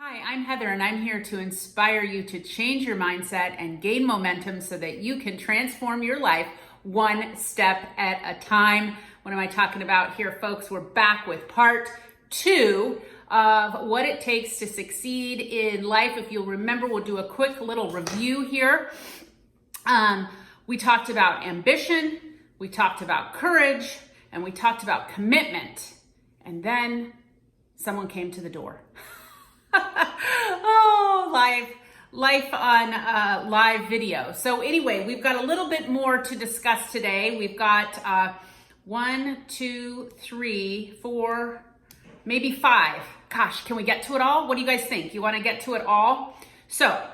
Hi, I'm Heather, and I'm here to inspire you to change your mindset and gain momentum so that you can transform your life one step at a time. What am I talking about here, folks? We're back with part 2 of what it takes to succeed in life. If you'll remember, we'll do a quick little review here. We talked about ambition, we talked about courage, and we talked about commitment. And then someone came to the door. Oh, life on live video. So anyway, we've got a little bit more to discuss today. We've got 1, 2, 3, 4, maybe 5. Gosh, can we get to it all? What do you guys think? You want to get to it all? So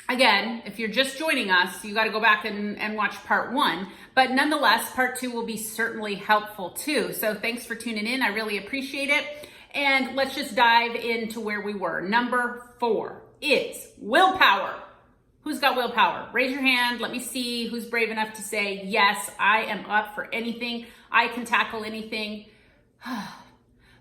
again, if you're just joining us, you got to go back and watch part 1. But nonetheless, part 2 will be certainly helpful too. So thanks for tuning in. I really appreciate it. And let's just dive into where we were. Number 4 is willpower. Who's got willpower? Raise your hand. Let me see who's brave enough to say, yes, I am up for anything. I can tackle anything.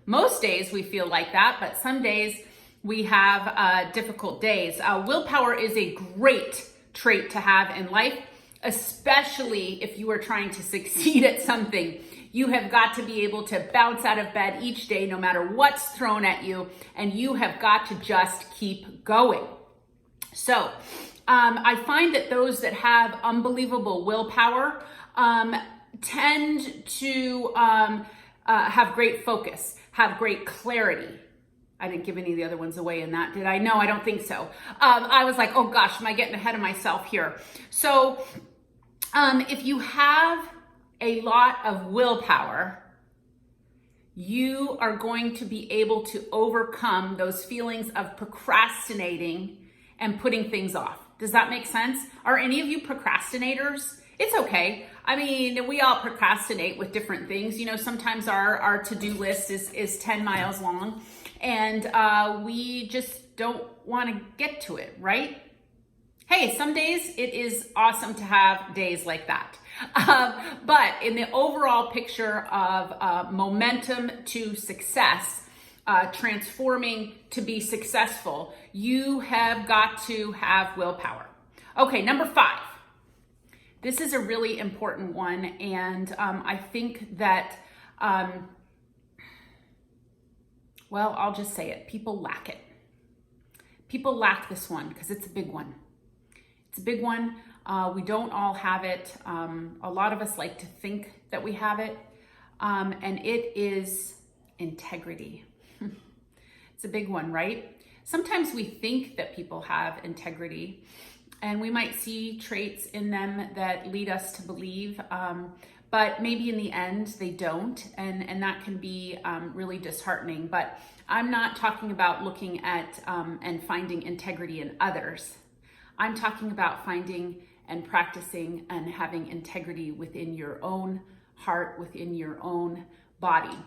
Most days we feel like that, but some days we have difficult days. Willpower is a great trait to have in life, especially if you are trying to succeed at something. You have got to be able to bounce out of bed each day, no matter what's thrown at you, and you have got to just keep going. So I find that those that have unbelievable willpower tend to have great focus, have great clarity. I didn't give any of the other ones away in that, did I? No, I don't think so. I was like, oh gosh, am I getting ahead of myself here? So if you have a lot of willpower, you are going to be able to overcome those feelings of procrastinating and putting things off. Does that make sense? Are any of you procrastinators? It's okay. I mean, we all procrastinate with different things. You know, sometimes our to-do list is 10 miles long and we just don't want to get to it, right? Hey, some days it is awesome to have days like that. But in the overall picture of momentum to success, transforming to be successful, you have got to have willpower. Okay, number 5. This is a really important one, and I think that, well, I'll just say it. People lack it. People lack this one because it's a big one. It's a big one. We don't all have it. A lot of us like to think that we have it, and it is integrity. It's a big one, right? Sometimes we think that people have integrity, and we might see traits in them that lead us to believe, but maybe in the end they don't, and that can be really disheartening. But I'm not talking about looking at and finding integrity in others. I'm talking about finding and practicing and having integrity within your own heart, within your own body.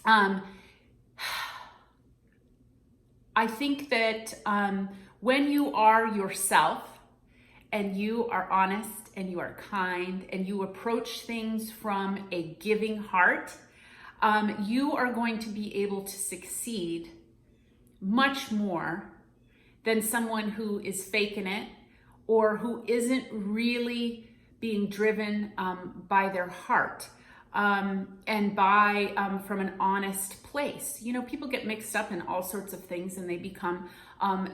I think that when you are yourself and you are honest and you are kind and you approach things from a giving heart, you are going to be able to succeed much more than someone who is faking it or who isn't really being driven by their heart and by from an honest place. You know, people get mixed up in all sorts of things and they become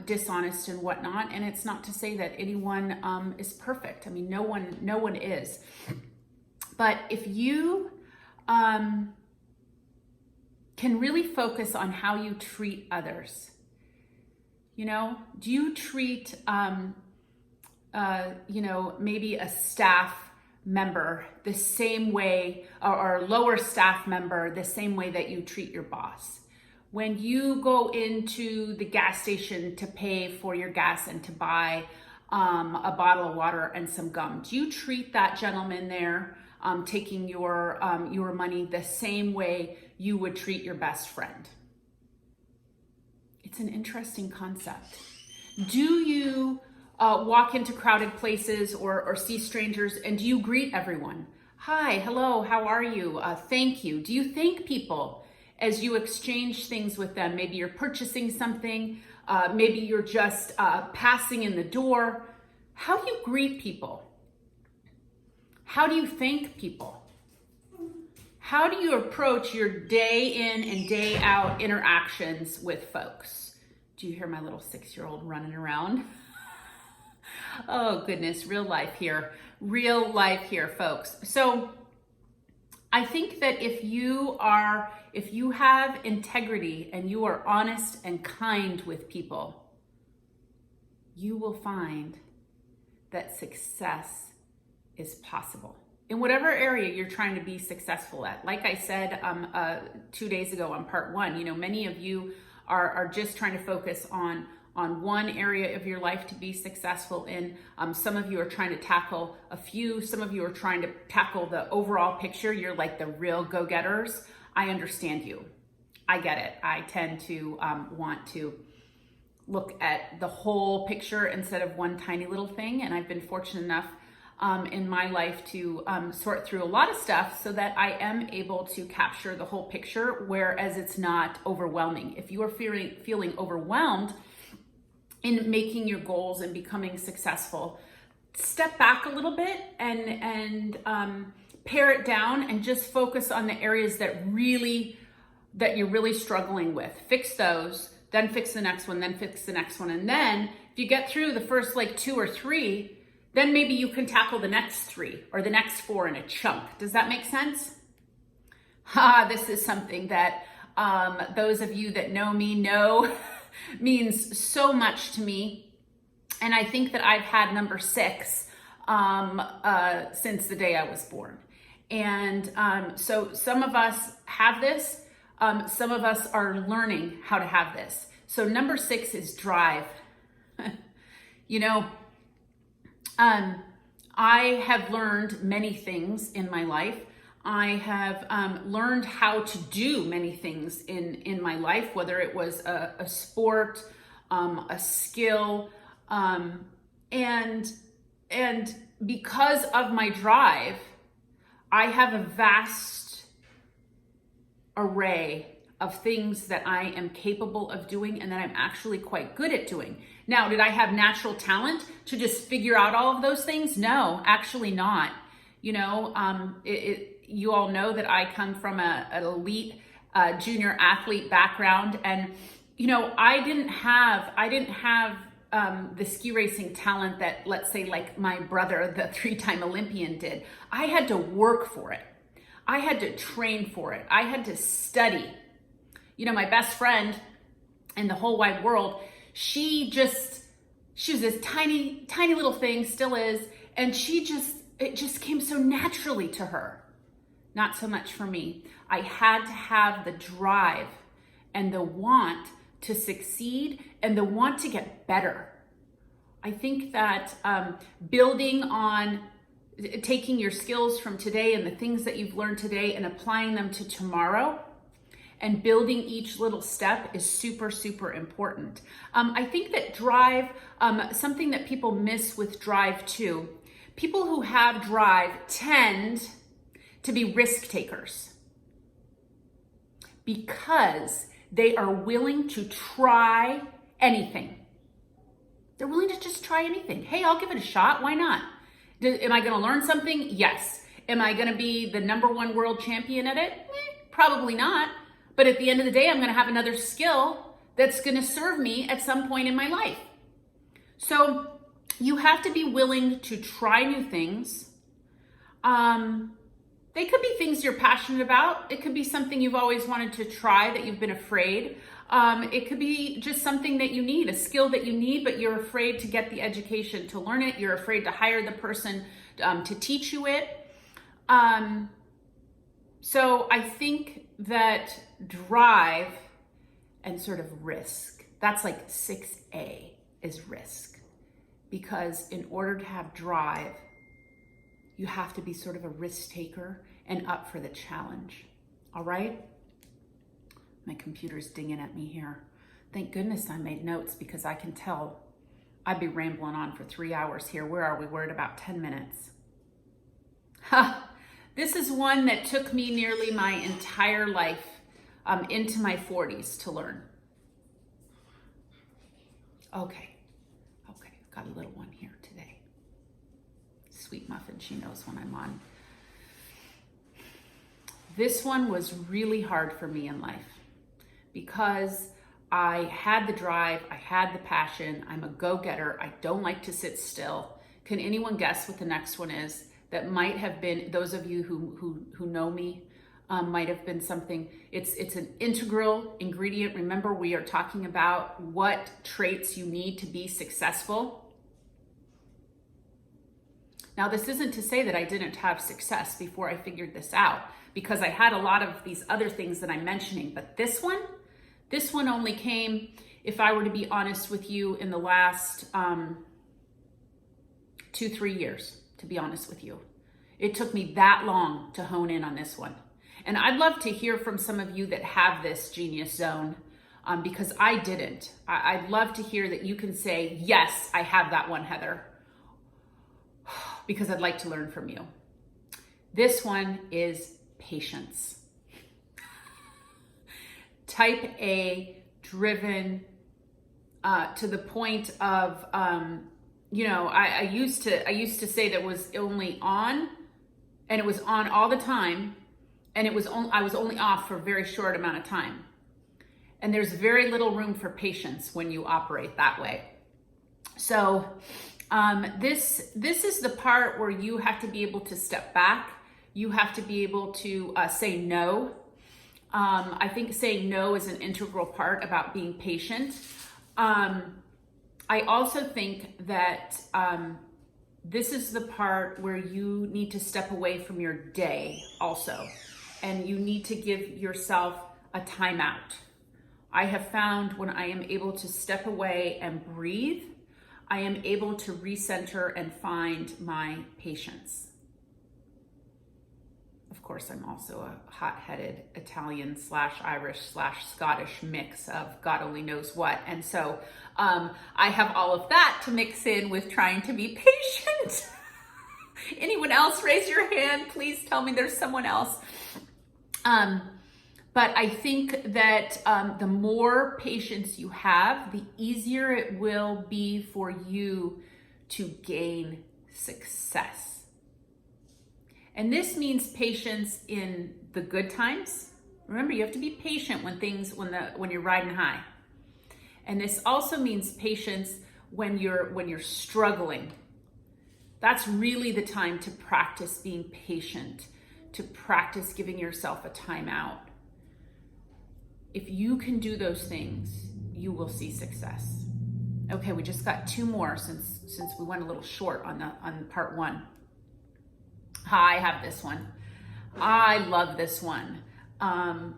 dishonest and whatnot. And it's not to say that anyone is perfect. I mean, no one is. But if you can really focus on how you treat others, you know, do you treat, maybe a staff member the same way, or a lower staff member the same way that you treat your boss? When you go into the gas station to pay for your gas and to buy a bottle of water and some gum, do you treat that gentleman there taking your money the same way you would treat your best friend? It's an interesting concept. Do you walk into crowded places or see strangers and do you greet everyone? Hi, hello, how are you? Thank you. Do you thank people as you exchange things with them. Maybe you're purchasing something, maybe you're just passing in the door. How do you greet people? How do you thank people? How do you approach your day in and day out interactions with folks? Do you hear my little 6-year-old running around? Oh goodness, real life here, folks. So I think that if you have integrity and you are honest and kind with people, you will find that success is possible in whatever area you're trying to be successful at. Like I said 2 days ago on part 1, many of you are just trying to focus on one area of your life to be successful in. Some of you are trying to tackle a few. Some of you are trying to tackle the overall picture. You're like the real go-getters. I understand you. I get it. I tend to want to look at the whole picture instead of one tiny little thing. And I've been fortunate enough in my life to sort through a lot of stuff so that I am able to capture the whole picture, whereas it's not overwhelming. If you are feeling overwhelmed in making your goals and becoming successful, step back a little bit and pare it down and just focus on the areas that you're really struggling with. Fix those, then fix the next one, then fix the next one. And then if you get through the first 2 or 3, then maybe you can tackle the next 3 or the next 4 in a chunk. Does that make sense? This is something that those of you that know me know means so much to me. And I think that I've had number 6 since the day I was born. And so some of us have this. Some of us are learning how to have this. So number 6 is drive. I have learned many things in my life. I have learned how to do many things in my life, whether it was a sport, a skill, and because of my drive, I have a vast array of things that I am capable of doing and that I'm actually quite good at doing. Now, did I have natural talent to just figure out all of those things? No, actually not. You all know that I come from an elite junior athlete background, and I didn't have the ski racing talent that, let's say, like my brother, the 3-time Olympian, did. I had to work for it. I had to train for it. I had to study. My best friend in the whole wide world, she was this tiny little thing, still is, and it just came so naturally to her. Not so much for me. I had to have the drive and the want to succeed and the want to get better. I think that building on taking your skills from today and the things that you've learned today and applying them to tomorrow and building each little step is super, super important. I think that drive, something that people miss with drive too, people who have drive tend to be risk takers because they are willing to try anything. They're willing to just try anything. Hey, I'll give it a shot. Why not? Am I going to learn something? Yes. Am I going to be the #1 world champion at it? Probably not. But at the end of the day, I'm going to have another skill that's going to serve me at some point in my life. So you have to be willing to try new things. They could be things you're passionate about. It could be something you've always wanted to try that you've been afraid. It could be just something that you need, a skill that you need, but you're afraid to get the education to learn it. You're afraid to hire the person to teach you it. So I think that drive and sort of risk, that's like 6A is risk. Because in order to have drive, you have to be sort of a risk taker and up for the challenge. All right? My computer's dinging at me here. Thank goodness I made notes because I can tell I'd be rambling on for 3 hours here. Where are we? We're at about 10 minutes. This is one that took me nearly my entire life into my 40s to learn. Okay, got a little one here today. Sweet muffin, she knows when I'm on. This one was really hard for me in life because I had the drive, I had the passion, I'm a go-getter, I don't like to sit still. Can anyone guess what the next one is? That might have been, those of you who know me, might have been something. It's an integral ingredient. Remember, we are talking about what traits you need to be successful. Now, this isn't to say that I didn't have success before I figured this out, because I had a lot of these other things that I'm mentioning, but this one only came, if I were to be honest with you, in the last 2-3 years, to be honest with you. It took me that long to hone in on this one. And I'd love to hear from some of you that have this genius zone, because I didn't. I'd love to hear that you can say, yes, I have that one, Heather, because I'd like to learn from you. This one is patience. Type A, driven, to the point of, I used to say that was only on, and it was on all the time, and I was only off for a very short amount of time. And there's very little room for patience when you operate that way. So this is the part where you have to be able to step back. You have to be able to say no. I think saying no is an integral part about being patient. I also think that this is the part where you need to step away from your day also, and you need to give yourself a timeout. I have found when I am able to step away and breathe, I am able to recenter and find my patience. Of course, I'm also a hot-headed Italian / Irish / Scottish mix of God only knows what. And so I have all of that to mix in with trying to be patient. Anyone else raise your hand? Please tell me there's someone else. But I think that the more patience you have, the easier it will be for you to gain success. And this means patience in the good times. Remember, you have to be patient when you're riding high. And this also means patience when you're struggling. That's really the time to practice being patient, to practice giving yourself a timeout. If you can do those things, you will see success. Okay, we just got 2 more since we went a little short on part 1. I have this one. I love this one. And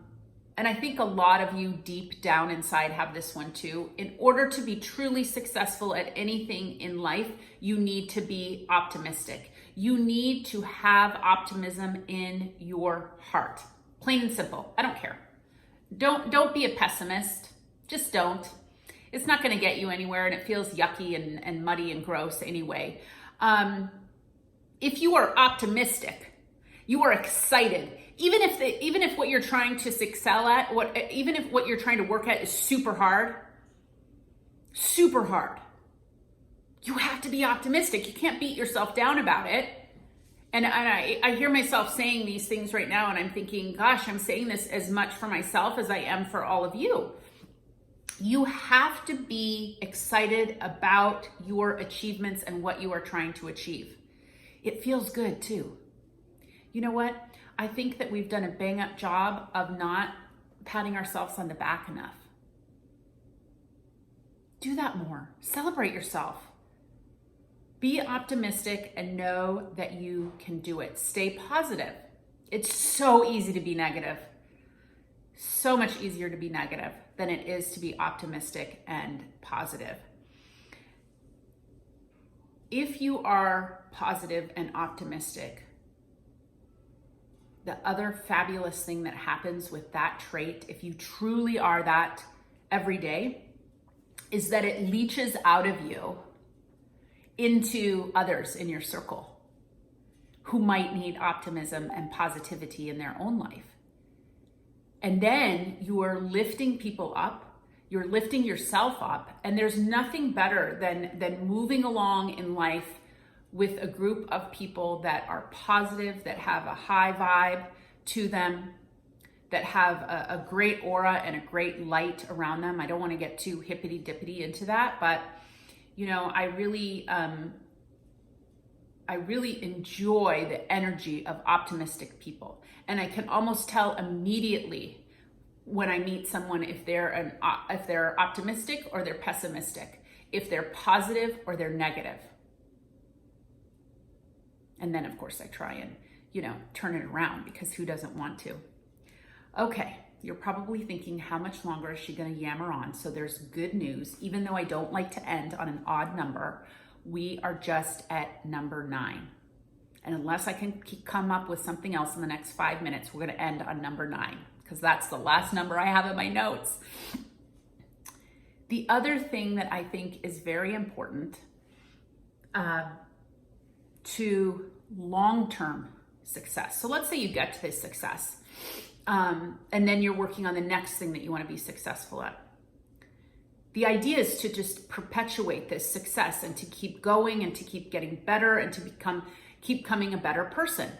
I think a lot of you deep down inside have this one too. In order to be truly successful at anything in life, you need to be optimistic. You need to have optimism in your heart. Plain and simple. I don't care. Don't be a pessimist. Just don't. It's not going to get you anywhere, and it feels yucky and muddy and gross anyway. If you are optimistic, you are excited. Even if what you're trying to excel at, even if what you're trying to work at is super hard, you have to be optimistic. You can't beat yourself down about it. And I hear myself saying these things right now, and I'm thinking, gosh, I'm saying this as much for myself as I am for all of you. You have to be excited about your achievements and what you are trying to achieve. It feels good too. You know what? I think that we've done a bang-up job of not patting ourselves on the back enough. Do that more. Celebrate yourself. Be optimistic and know that you can do it. Stay positive. It's so easy to be negative. So much easier to be negative than it is to be optimistic and positive. If you are positive and optimistic, the other fabulous thing that happens with that trait, if you truly are that every day, is that it leaches out of you into others in your circle who might need optimism and positivity in their own life. And then you are lifting people up, you're lifting yourself up, and there's nothing better than moving along in life with a group of people that are positive, that have a high vibe to them, that have a great aura and a great light around them. I don't want to get too hippity dippity into that, but you know, I really enjoy the energy of optimistic people. And I can almost tell immediately when I meet someone if they're optimistic or they're pessimistic, if they're positive or they're negative. And then of course I try and, you know, turn it around, because who doesn't want to? Okay, you're probably thinking, how much longer is she gonna yammer on? So there's good news. Even though I don't like to end on an odd number, we are just at number 9. And unless I can come up with something else in the next 5 minutes, we're gonna end on number 9, because that's the last number I have in my notes. The other thing that I think is very important to long-term success. So let's say you get to this success, and then you're working on the next thing that you want to be successful at. The idea is to just perpetuate this success and to keep going and to keep getting better and to keep becoming a better person.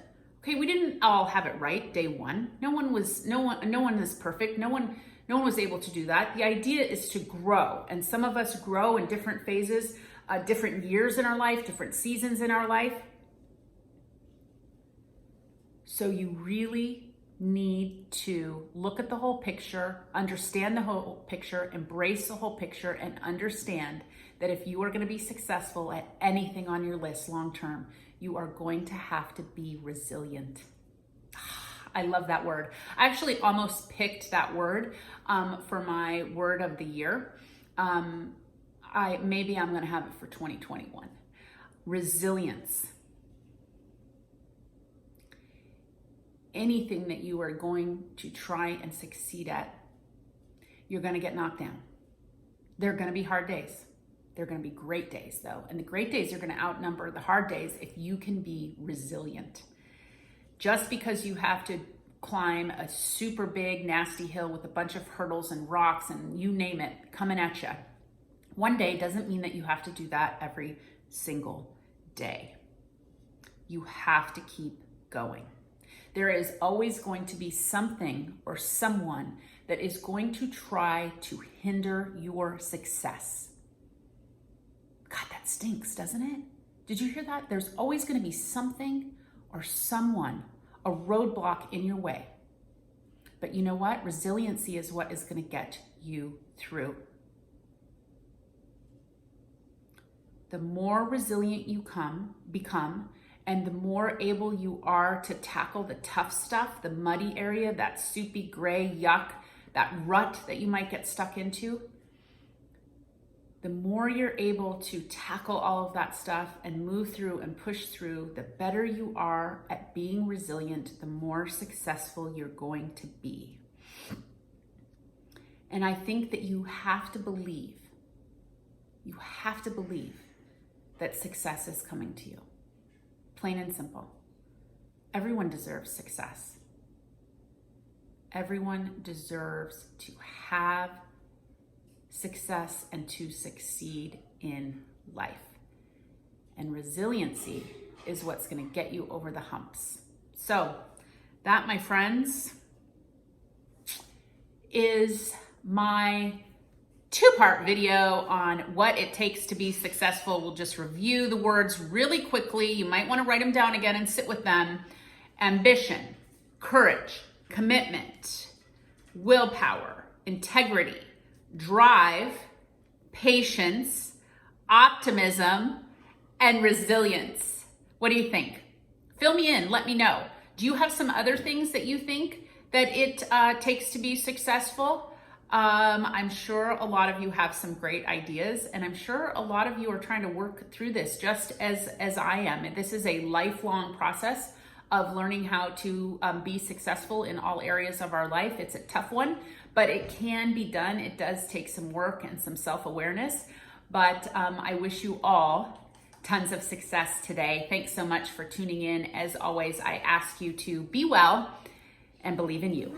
Okay, we didn't all have it right day one. No one is perfect. No one was able to do that. The idea is to grow, and some of us grow in different phases, different years in our life, different seasons in our life. So you really need to look at the whole picture, understand the whole picture, embrace the whole picture, and understand that if you are going to be successful at anything on your list long term, you are going to have to be resilient. I love that word. I actually almost picked that word for my word of the year. Maybe I'm going to have it for 2021. Resilience. Anything that you are going to try and succeed at, you're going to get knocked down. There are going to be hard days. They're going to be great days though. And the great days are going to outnumber the hard days if you can be resilient. Just because you have to climb a super big, nasty hill with a bunch of hurdles and rocks and you name it coming at you, one day doesn't mean that you have to do that every single day. You have to keep going. There is always going to be something or someone that is going to try to hinder your success. God, that stinks, doesn't it? Did you hear that? There's always going to be something or someone, a roadblock in your way. But you know what? Resiliency is what is going to get you through. The more resilient you become, and the more able you are to tackle the tough stuff, the muddy area, that soupy gray yuck, that rut that you might get stuck into, the more you're able to tackle all of that stuff and move through and push through, the better you are at being resilient, the more successful you're going to be. And I think that you have to believe that success is coming to you. Plain and simple. Everyone deserves success. Everyone deserves to have success and to succeed in life. And resiliency is what's going to get you over the humps. So that, my friends, is my 2-part video on what it takes to be successful. We'll just review the words really quickly. You might want to write them down again and sit with them. Ambition, courage, commitment, willpower, integrity, drive, patience, optimism, and resilience. What do you think? Fill me in, let me know. Do you have some other things that you think that it takes to be successful? I'm sure a lot of you have some great ideas, and I'm sure a lot of you are trying to work through this just as I am. This is a lifelong process of learning how to be successful in all areas of our life. It's a tough one, but it can be done. It does take some work and some self-awareness, but I wish you all tons of success today. Thanks so much for tuning in. As always, I ask you to be well and believe in you.